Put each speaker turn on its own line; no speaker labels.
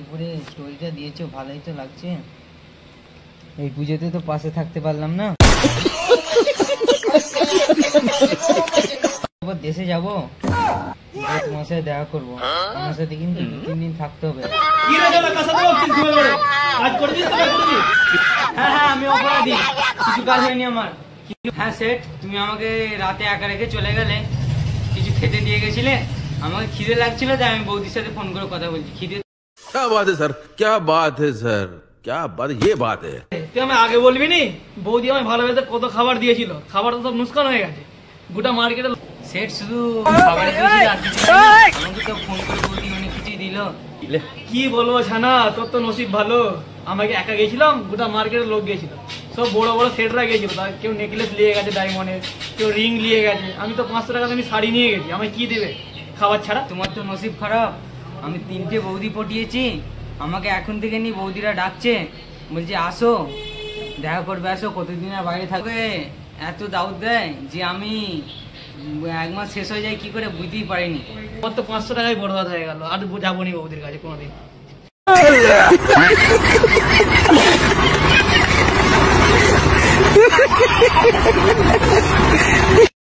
শাড়ি পরে স্টোরিটা দিয়েছো, ভালোই তো লাগছে। এই পুজোতে তো পাশে থাকতে পারলাম না। দেশে যাবো, তোমার সাথে দেখা করবো। আমার সাথে কিন্তু 2-3 দিন থাকতে হবে। হ্যাঁ হ্যাঁ, আমি অপরাধী, কিছু কাজ হয়নি আমার। হ্যাঁ সেট, তুমি আমাকে রাতে একা রেখে চলে গেলে, কিছু খেতে দিয়ে গেছিলে। আমাকে খিদে লাগছিল, তাই আমি বৌদির সাথে ফোন করে কথা বলছি। খিদে
क्या बात है सर, क्या बात है सर, क्या बात, ये बात है।
তুই আমি আগে বলবি নি? বৌদি আমায় ভালোবেসে কত খাবার দিয়েছিল, খাবার তো সব নুসকান হয়ে গেছে। গোটা মার্কেটে
সেট শুধু খাবারে দিয়েছিল আর কিছু না। আমাকে তো ফোন করে বৌদি অনেক কিছুই দিল।
কি বলবো ছানা, তোর তো নসিব ভালো। আমাকে একা গেছিলাম, গোটা মার্কেটের লোক গেছিল, সব বড় বড় সেটরা গেছিল। তার কেউ নেকলেস নিয়ে গেছে ডায়মন্ডের, কেউ রিং নিয়ে গেছে। আমি তো 500 টাকা আমি শাড়ি নিয়ে গেছি, আমায় কি দেবে খাবার ছাড়া?
তোমার তো নসিব খারাপ, আমি 3টে বৌদি পটিয়েছি। আমাকে এখন থেকে নি বৌদিরা ডাকছে, বলছে আসো দেখা করবে, আসো, কতদিন আর বাইরে থাকবে। এত দাউদ দেয় যে আমি 1 মাস শেষ হয়ে যায় কি করে বুঝতেই পারিনি।
আমার তো 500 টাকায় বরবাদ হয়ে গেল, আর যাবো নি বৌদির কাছে কোনোদিন।